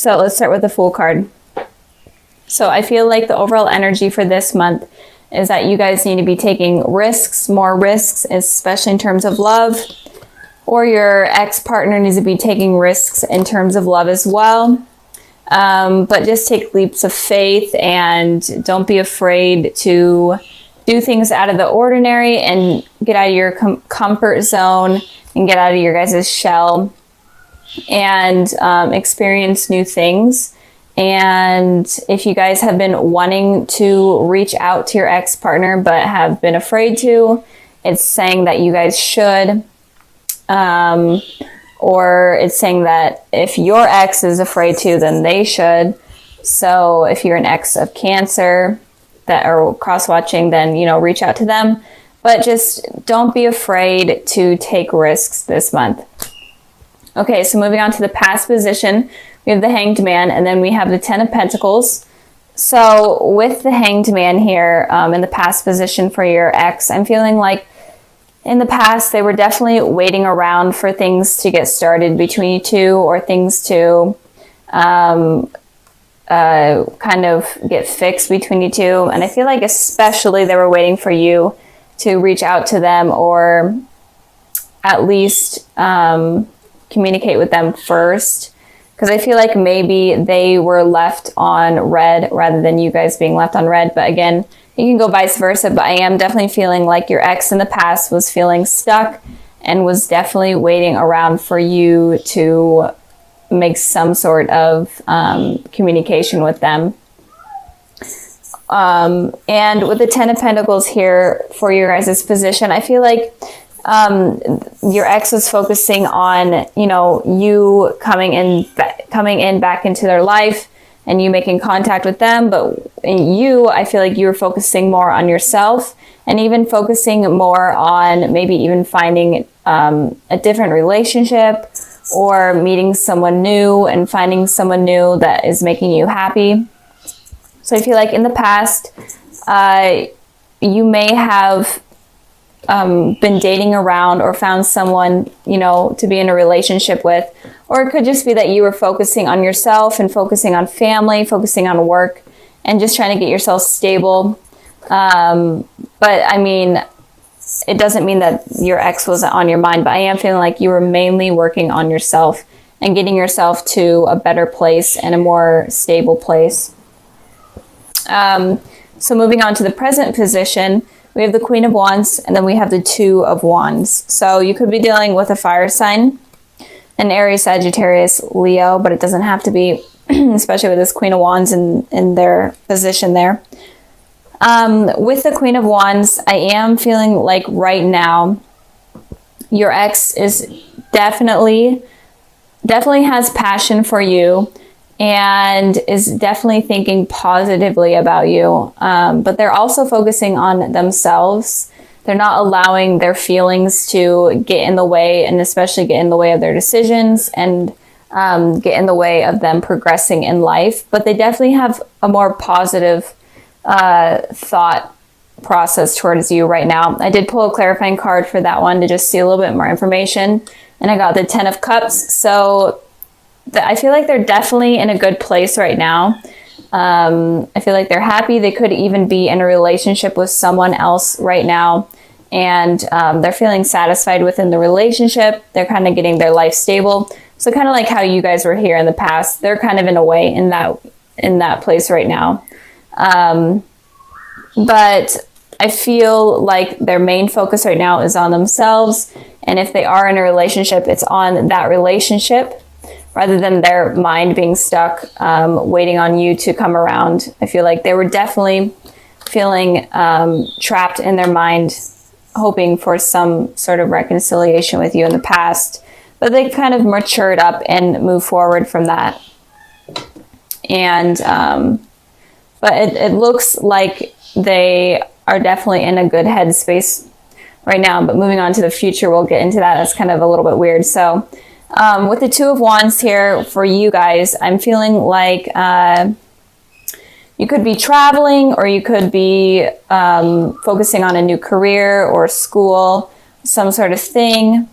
So let's start with the Fool card. So I feel like the overall energy for this month is that you guys need to be taking risks, more risks, especially in terms of love, or your ex-partner needs to be taking risks in terms of love as well. But just take leaps of faith and don't be afraid to do things out of the ordinary and get out of your comfort zone and get out of your guys' shell and experience new things. And if you guys have been wanting to reach out to your ex-partner but have been afraid to, it's saying that you guys should. Or it's saying that if your ex is afraid to, then they should. So if you're an ex of Cancer that are cross-watching, then, you know, reach out to them. But just don't be afraid to take risks this month. Okay, so moving on to the past position, we have the Hanged Man, and then we have the Ten of Pentacles. So with the Hanged Man here, in the past position for your ex, I'm feeling like in the past they were definitely waiting around for things to get started between you two, or things to kind of get fixed between you two. And I feel like especially they were waiting for you to reach out to them, or at least communicate with them first. Because I feel like maybe they were left on red rather than you guys being left on red. But again, you can go vice versa. But I am definitely feeling like your ex in the past was feeling stuck and was definitely waiting around for you to make some sort of communication with them. And with the Ten of Pentacles here for your guys' position, I feel like your ex was focusing on, you know, you coming in back into their life and you making contact with them. But I feel like you were focusing more on yourself, and even focusing more on maybe even finding a different relationship, or meeting someone new and finding someone new that is making you happy. So I feel like in the past, you may have been dating around or found someone, you know, to be in a relationship with. Or it could just be that you were focusing on yourself and focusing on family, focusing on work, and just trying to get yourself stable. But I mean, it doesn't mean that your ex wasn't on your mind, but I am feeling like you were mainly working on yourself and getting yourself to a better place and a more stable place. So moving on to the present position, we have the Queen of Wands, and then we have the Two of Wands. So you could be dealing with a fire sign, an Aries, Sagittarius, Leo, but it doesn't have to be, especially with this Queen of Wands in their position there. With the Queen of Wands, I am feeling like right now your ex is definitely has passion for you and is definitely thinking positively about you. But they're also focusing on themselves. They're not allowing their feelings to get in the way, and especially get in the way of their decisions and get in the way of them progressing in life. But they definitely have a more positive thought process towards you right now. I did pull a clarifying card for that one to just see a little bit more information, and I got the Ten of Cups. So I feel like they're definitely in a good place right now. I feel like they're happy. They could even be in a relationship with someone else right now, and they're feeling satisfied within the relationship. They're kind of getting their life stable. So kind of like how you guys were here in the past, they're kind of in a way in that place right now. But I feel like their main focus right now is on themselves. And if they are in a relationship, it's on that relationship rather than their mind being stuck, waiting on you to come around. I feel like they were definitely feeling trapped in their mind, hoping for some sort of reconciliation with you in the past. But they kind of matured up and moved forward from that. And but it looks like they are definitely in a good headspace right now. But moving on to the future, we'll get into that. That's kind of a little bit weird. So with the Two of Wands here for you guys, I'm feeling like you could be traveling, or you could be focusing on a new career or school, some sort of thing.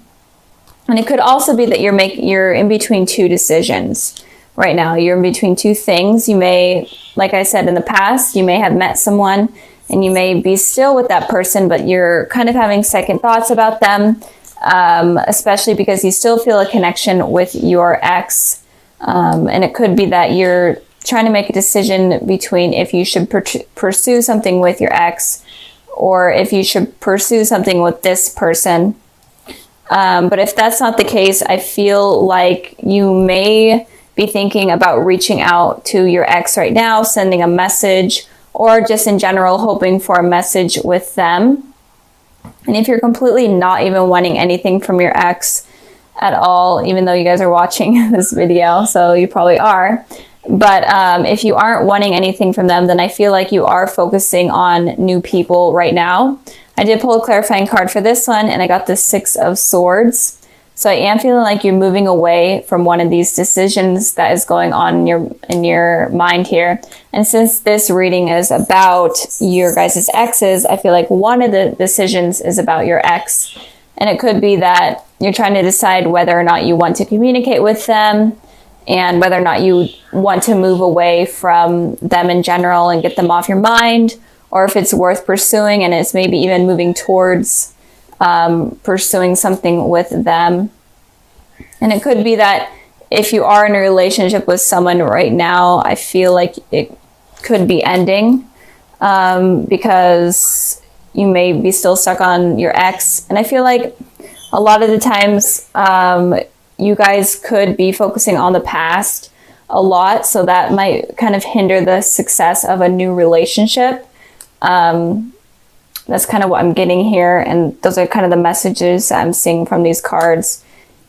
And it could also be that you're in between two decisions. right now. You're in between two things. You may, like I said in the past, you may have met someone and you may be still with that person, but you're kind of having second thoughts about them, especially because you still feel a connection with your ex. And it could be that you're trying to make a decision between if you should pursue something with your ex or if you should pursue something with this person. But if that's not the case, I feel like you may be thinking about reaching out to your ex right now, sending a message, or just in general hoping for a message with them. And if you're completely not even wanting anything from your ex at all, even though you guys are watching this video, so you probably are, but if you aren't wanting anything from them, then I feel like you are focusing on new people right now. I did pull a clarifying card for this one, and I got the 6 of Swords. So I am feeling like you're moving away from one of these decisions that is going on in your mind here. And since this reading is about your guys' exes, I feel like one of the decisions is about your ex. And it could be that you're trying to decide whether or not you want to communicate with them and whether or not you want to move away from them in general and get them off your mind, or if it's worth pursuing and it's maybe even moving towards pursuing something with them. And it could be that if you are in a relationship with someone right now, I feel like it could be ending because you may be still stuck on your ex. And I feel like a lot of the times you guys could be focusing on the past a lot, so that might kind of hinder the success of a new relationship. That's kind of what I'm getting here, and those are kind of the messages I'm seeing from these cards.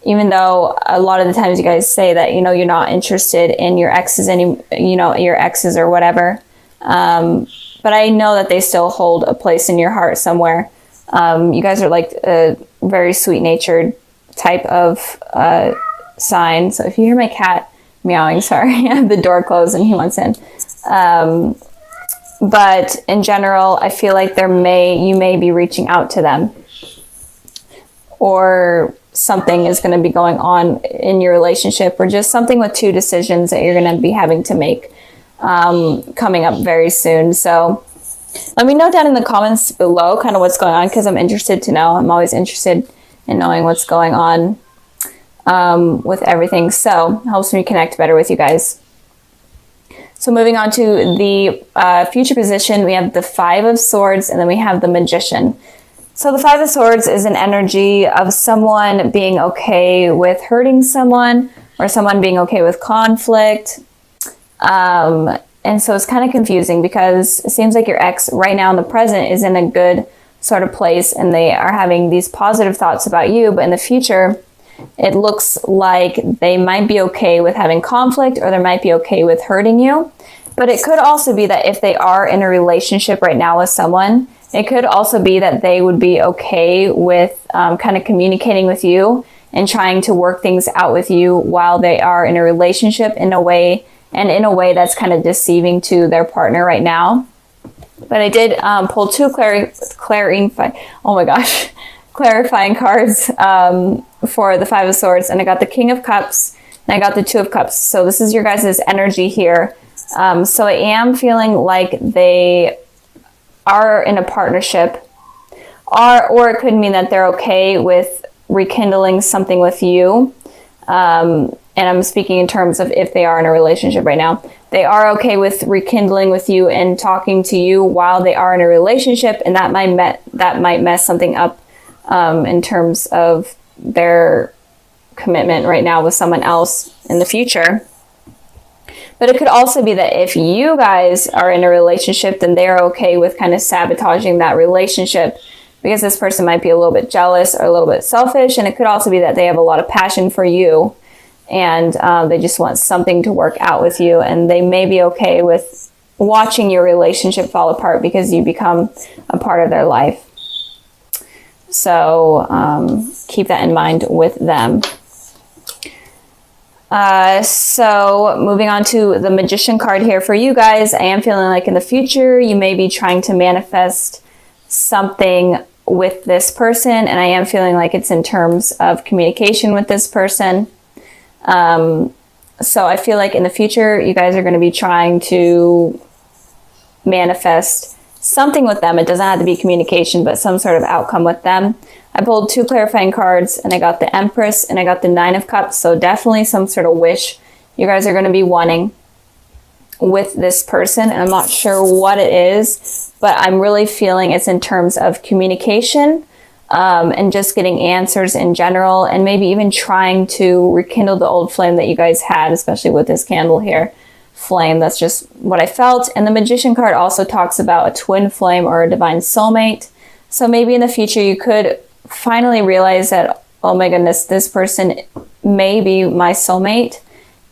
Even though a lot of the times you guys say that, you know, you're not interested in your exes your exes or whatever. But I know that they still hold a place in your heart somewhere. You guys are like a very sweet-natured type of sign. So if you hear my cat meowing, sorry, I have the door closed and he wants in. But in general, I feel like you may be reaching out to them, or something is going to be going on in your relationship, or just something with 2 decisions that you're going to be having to make coming up very soon. So let me know down in the comments below kind of what's going on, because I'm interested to know. I'm always interested in knowing what's going on with everything. So it helps me connect better with you guys. So moving on to the future position, we have the 5 of Swords, and then we have the Magician. So the 5 of Swords is an energy of someone being okay with hurting someone, or someone being okay with conflict. And so it's kind of confusing because it seems like your ex right now in the present is in a good sort of place and they are having these positive thoughts about you, but in the future, it looks like they might be okay with having conflict, or they might be okay with hurting you. But it could also be that if they are in a relationship right now with someone, it could also be that they would be okay with kind of communicating with you and trying to work things out with you while they are in a relationship in a way that's kind of deceiving to their partner right now. But I did pull 2 clarifying cards for the 5 of Swords, and I got the King of Cups and I got the 2 of Cups. So this is your guys' energy here. So I am feeling like they are in a partnership, or it could mean that they're okay with rekindling something with you. And I'm speaking in terms of if they are in a relationship right now. They are okay with rekindling with you and talking to you while they are in a relationship, and that might mess something up in terms of their commitment right now with someone else in the future. But it could also be that if you guys are in a relationship, then they're okay with kind of sabotaging that relationship, because this person might be a little bit jealous or a little bit selfish. And it could also be that they have a lot of passion for you, and they just want something to work out with you, and they may be okay with watching your relationship fall apart because you become a part of their life. So keep that in mind with them. So moving on to the Magician card here for you guys, I am feeling like in the future you may be trying to manifest something with this person, and I am feeling like it's in terms of communication with this person. So I feel like in the future, you guys are going to be trying to manifest something with them. It doesn't have to be communication, but some sort of outcome with them. I pulled 2 clarifying cards, and I got the Empress and I got the 9 of Cups. So definitely some sort of wish you guys are going to be wanting with this person. And I'm not sure what it is, but I'm really feeling it's in terms of communication, and just getting answers in general, and maybe even trying to rekindle the old flame that you guys had, especially with this candle here. Flame, that's just what I felt. And the Magician card also talks about a twin flame or a divine soulmate. So maybe in the future you could finally realize that, oh my goodness, this person may be my soulmate,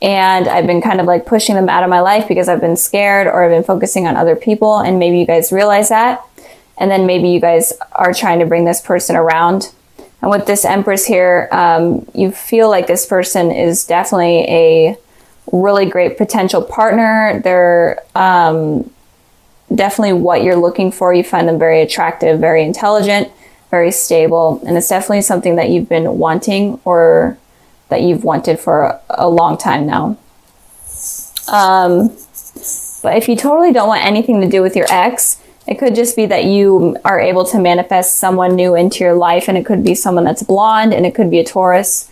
and I've been kind of like pushing them out of my life because I've been scared or I've been focusing on other people, and maybe you guys realize that, and then maybe you guys are trying to bring this person around. And with this Empress here, you feel like this person is definitely a really great potential partner. They're definitely what you're looking for. You find them very attractive, very intelligent, very stable, and it's definitely something that you've been wanting, or that you've wanted for a long time now. But if you totally don't want anything to do with your ex, it could just be that you are able to manifest someone new into your life, and it could be someone that's blonde, and it could be a Taurus,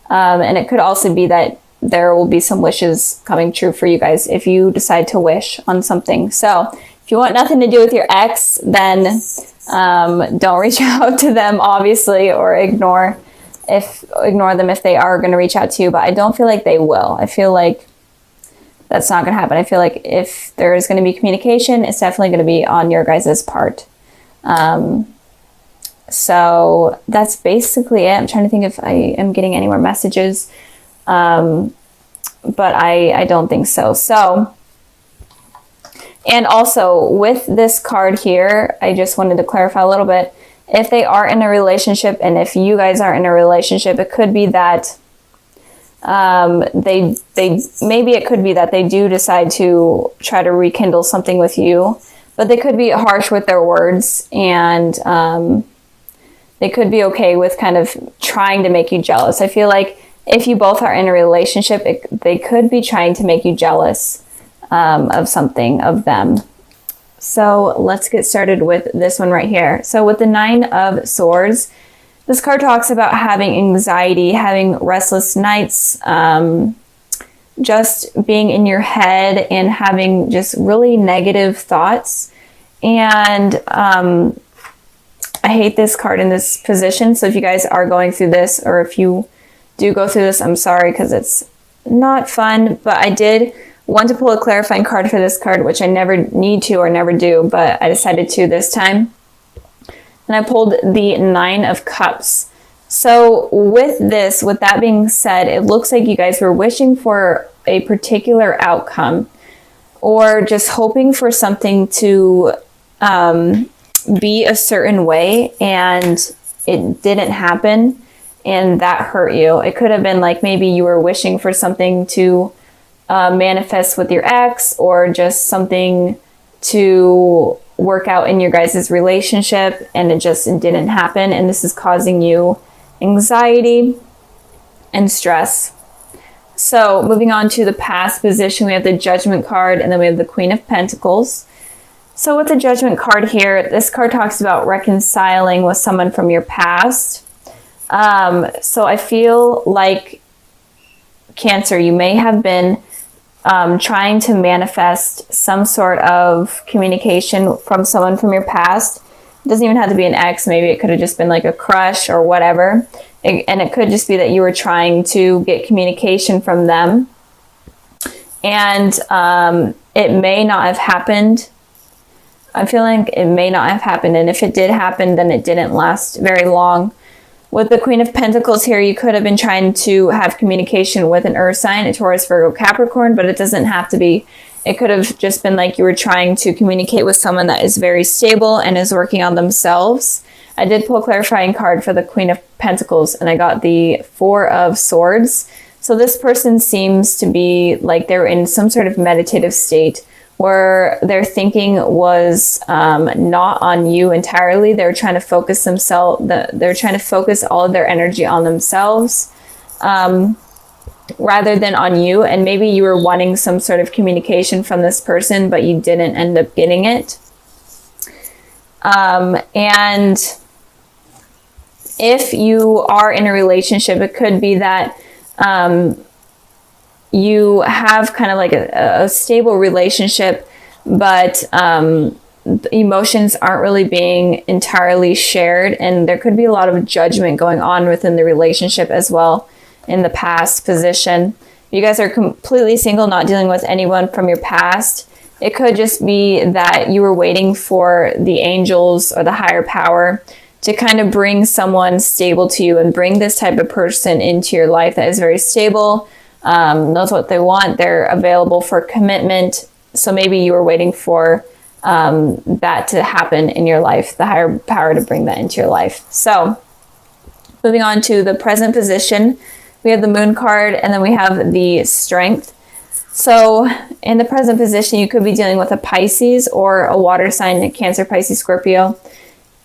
and it could also be that there will be some wishes coming true for you guys if you decide to wish on something. So if you want nothing to do with your ex, then don't reach out to them, obviously, or ignore them if they are going to reach out to you. But I don't feel like they will. I feel like that's not going to happen. I feel like if there is going to be communication, it's definitely going to be on your guys' part. So that's basically it. I'm trying to think if I am getting any more messages. But I don't think so. So, and also with this card here, I just wanted to clarify a little bit. If they are in a relationship, and if you guys are in a relationship, it could be that maybe it could be that they do decide to try to rekindle something with you, but they could be harsh with their words, and they could be okay with kind of trying to make you jealous. I feel like if you both are in a relationship, they could be trying to make you jealous of something of them. So let's get started with this one right here. So with the 9 of Swords, this card talks about having anxiety, having restless nights, just being in your head and having just really negative thoughts. And I hate this card in this position. So if you guys are going through this, or if you do go through this, I'm sorry, because it's not fun. But I did want to pull a clarifying card for this card, which I never need to or never do, but I decided to this time. And I pulled the 9 of Cups. So with that being said, it looks like you guys were wishing for a particular outcome, or just hoping for something to be a certain way, and it didn't happen, and that hurt you. It could have been like maybe you were wishing for something to manifest with your ex, or just something to work out in your guys' relationship, and it just didn't happen, and this is causing you anxiety and stress. So moving on to the past position, we have the Judgment card, and then we have the Queen of Pentacles. So with the Judgment card here, this card talks about reconciling with someone from your past. So I feel like, Cancer, you may have been trying to manifest some sort of communication from someone from your past. It doesn't even have to be an ex. Maybe it could have just been like a crush or whatever. And it could just be that you were trying to get communication from them. And it may not have happened. I'm feeling it may not have happened. And if it did happen, then it didn't last very long. With the Queen of Pentacles here, you could have been trying to have communication with an earth sign, a Taurus, Virgo, Capricorn, but it doesn't have to be. It could have just been like you were trying to communicate with someone that is very stable and is working on themselves. I did pull a clarifying card for the Queen of Pentacles, and I got the 4 of Swords. So this person seems to be like they're in some sort of meditative state where their thinking was not on you entirely. They're trying to focus they're trying to focus all of their energy on themselves. rather than on you. And maybe you were wanting some sort of communication from this person, but you didn't end up getting it. And if you are in a relationship, it could be that you have kind of like a stable relationship, but emotions aren't really being entirely shared, and there could be a lot of judgment going on within the relationship as well in the past position. You guys are completely single, not dealing with anyone from your past. It could just be that you were waiting for the angels or the higher power to kind of bring someone stable to you and bring this type of person into your life that is very stable, knows what they want, they're available for commitment. So maybe you were waiting for that to happen in your life, the higher power to bring that into your life. So moving on to the present position, we have the moon card, and then we have the strength. So in the present position, you could be dealing with a Pisces or a water sign, a Cancer, Pisces, Scorpio,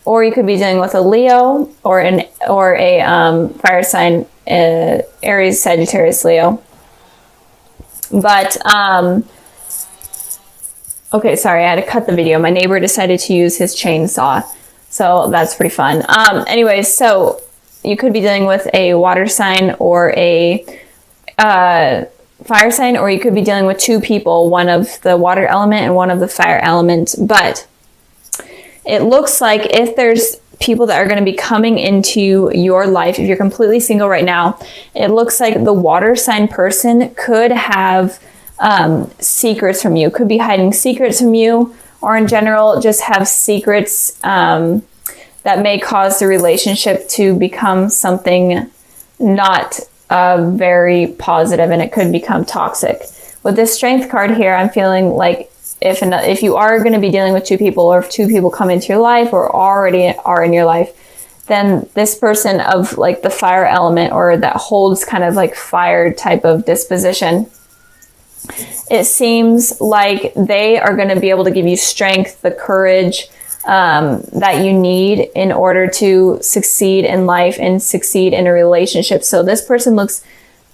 or you could be dealing with a Leo or a fire sign, Aries, Sagittarius, Leo. But okay, sorry, I had to cut the video. My neighbor decided to use his chainsaw, so that's pretty fun. Anyways, so you could be dealing with a water sign or a fire sign, or you could be dealing with two people, one of the water element and one of the fire element. But it looks like if there's people that are going to be coming into your life, if you're completely single right now, it looks like the water sign person could have secrets from you, could be hiding secrets from you, or in general just have secrets that may cause the relationship to become something not very positive, and it could become toxic. With this strength card here, I'm feeling like if you are going to be dealing with two people, or if two people come into your life or already are in your life, then this person of like the fire element, or that holds kind of like fire type of disposition, it seems like they are going to be able to give you strength, the courage that you need in order to succeed in life and succeed in a relationship. So this person looks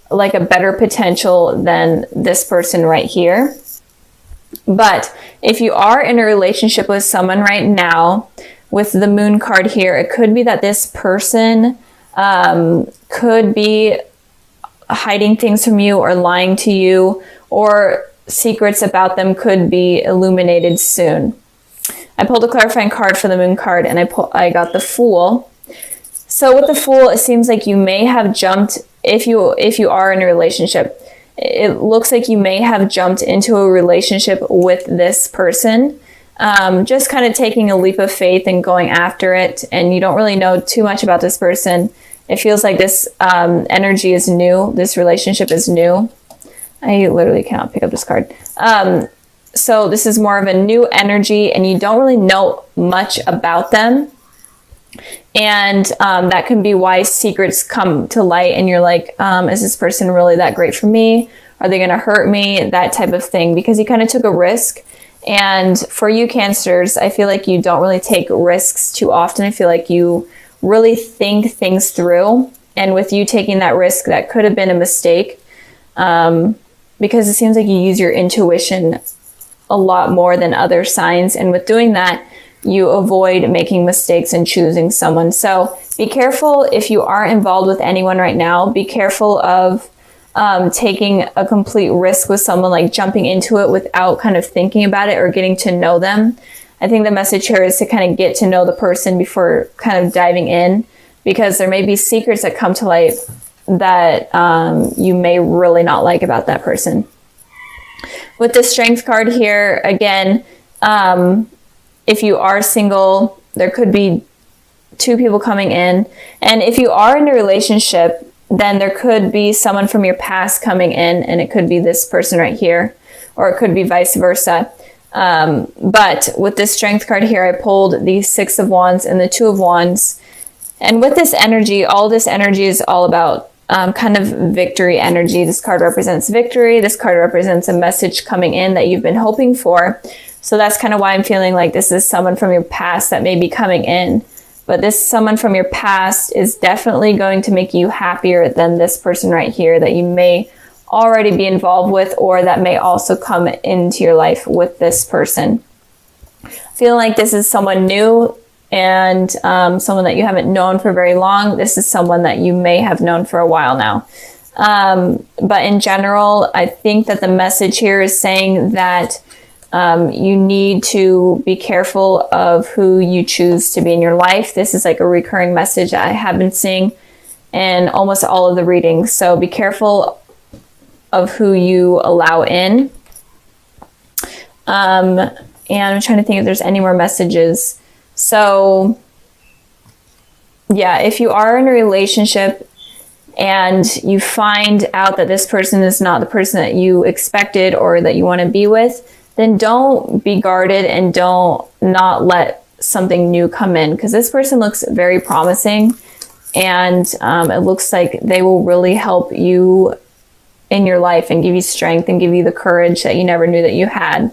like a better potential than this person right here. But if you are in a relationship with someone right now, with the moon card here, it could be that this person could be hiding things from you or lying to you, or secrets about them could be illuminated soon. I pulled a clarifying card for the moon card, and I got the Fool. So with the Fool, it seems like you may have jumped, if you are in a relationship, it looks like you may have jumped into a relationship with this person, just kind of taking a leap of faith and going after it, and you don't really know too much about this person. It feels like this energy is new, this relationship is new. I literally cannot pick up this card. So this is more of a new energy, and you don't really know much about them. And that can be why secrets come to light, and you're like, is this person really that great for me? Are they going to hurt me? That type of thing, because you kind of took a risk. And for you Cancers, I feel like you don't really take risks too often. I feel like you really think things through. And with you taking that risk, that could have been a mistake, because it seems like you use your intuition a lot more than other signs. And with doing that, you avoid making mistakes and choosing someone. So be careful if you are involved with anyone right now. Be careful of taking a complete risk with someone, like jumping into it without kind of thinking about it or getting to know them. I think the message here is to kind of get to know the person before kind of diving in, because there may be secrets that come to light that you may really not like about that person. With the Strength card here, again, if you are single, there could be two people coming in. And if you are in a relationship, then there could be someone from your past coming in, and it could be this person right here, or it could be vice versa. But with this Strength card here, I pulled the Six of Wands and the Two of Wands. And with this energy, all this energy is all about kind of victory energy. This card represents victory. This card represents a message coming in that you've been hoping for. So that's kind of why I'm feeling like this is someone from your past that may be coming in. But this someone from your past is definitely going to make you happier than this person right here that you may already be involved with, or that may also come into your life with this person. Feeling like this is someone new and someone that you haven't known for very long. This is someone that you may have known for a while now. But in general, I think that the message here is saying that you need to be careful of who you choose to be in your life. This is like a recurring message I have been seeing in almost all of the readings. So be careful of who you allow in. And I'm trying to think if there's any more messages. So yeah, if you are in a relationship and you find out that this person is not the person that you expected or that you want to be with, then don't be guarded and don't not let something new come in, because this person looks very promising, and it looks like they will really help you in your life and give you strength and give you the courage that you never knew that you had.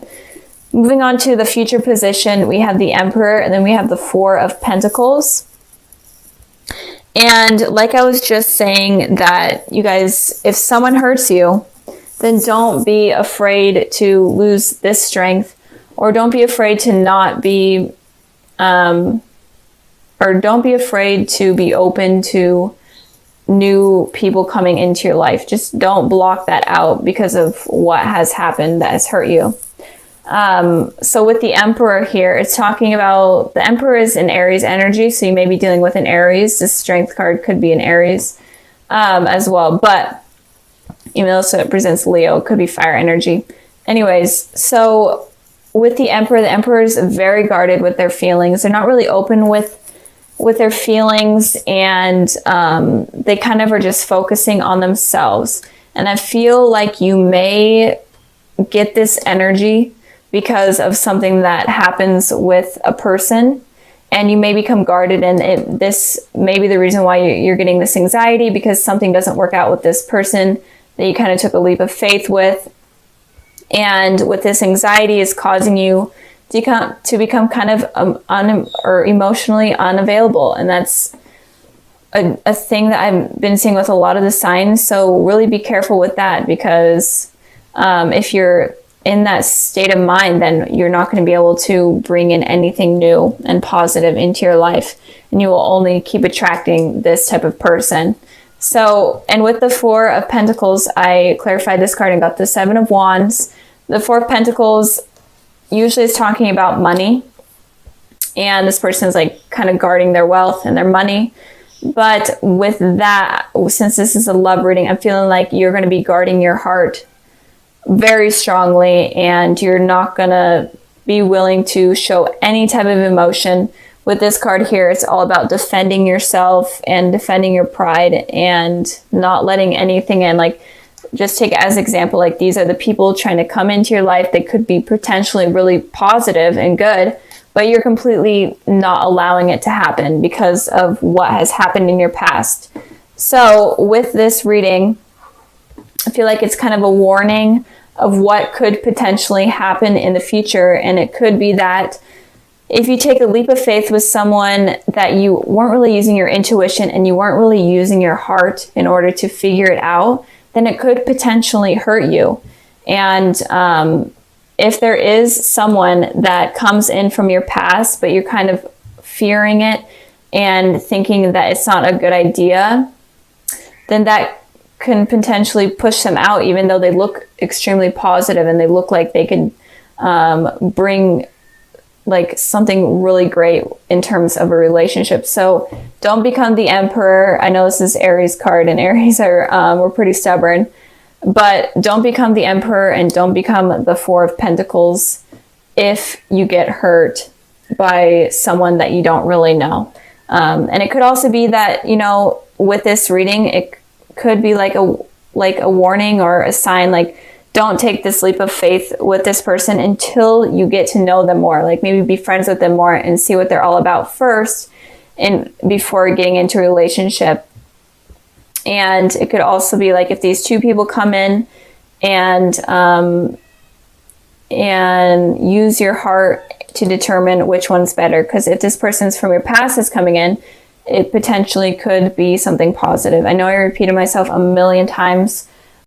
Moving on to the future position, we have the Emperor, and then we have the Four of Pentacles. And like I was just saying, that you guys, if someone hurts you, then don't be afraid to lose this strength, or don't be afraid to not be, or don't be afraid to be open to new people coming into your life. Just don't block that out because of what has happened that has hurt you. So with the Emperor here, it's talking about, the Emperor is in Aries energy, so you may be dealing with an Aries. This Strength card could be an Aries as well, but even though it presents Leo, it could be fire energy. Anyways, so with the Emperor is very guarded with their feelings. They're not really open with their feelings, and they kind of are just focusing on themselves. And I feel like you may get this energy because of something that happens with a person, and you may become guarded, and this may be the reason why you're getting this anxiety, because something doesn't work out with this person that you kind of took a leap of faith with. And with this anxiety is causing you to become kind of emotionally unavailable. And that's a thing that I've been seeing with a lot of the signs. So really be careful with that, because if you're in that state of mind, then you're not going to be able to bring in anything new and positive into your life, and you will only keep attracting this type of person. So, and with the Four of Pentacles, I clarified this card and got the Seven of Wands. The Four of Pentacles usually is talking about money, and this person is like kind of guarding their wealth and their money. But with that, since this is a love reading, I'm feeling like you're going to be guarding your heart very strongly, and you're not going to be willing to show any type of emotion. With this card here, it's all about defending yourself and defending your pride and not letting anything in. Like, just take it as an example, like these are the people trying to come into your life. They could be potentially really positive and good, but you're completely not allowing it to happen because of what has happened in your past. So with this reading, I feel like it's kind of a warning of what could potentially happen in the future. And it could be that if you take a leap of faith with someone that you weren't really using your intuition and you weren't really using your heart in order to figure it out, then it could potentially hurt you. And if there is someone that comes in from your past, but you're kind of fearing it and thinking that it's not a good idea, then that can potentially push them out, even though they look extremely positive and they look like they could bring like something really great in terms of a relationship. So don't become the Emperor. I know this is Aries card, and Aries are we're pretty stubborn, but don't become the Emperor and don't become the Four of Pentacles if you get hurt by someone that you don't really know. And it could also be that, you know, with this reading, it could be like a warning or a sign, like, don't take this leap of faith with this person until you get to know them more. Like, maybe be friends with them more and see what they're all about first, and before getting into a relationship. And it could also be like, if these two people come in and use your heart to determine which one's better. Because if this person's from your past is coming in, it potentially could be something positive. I know I repeated myself a million times,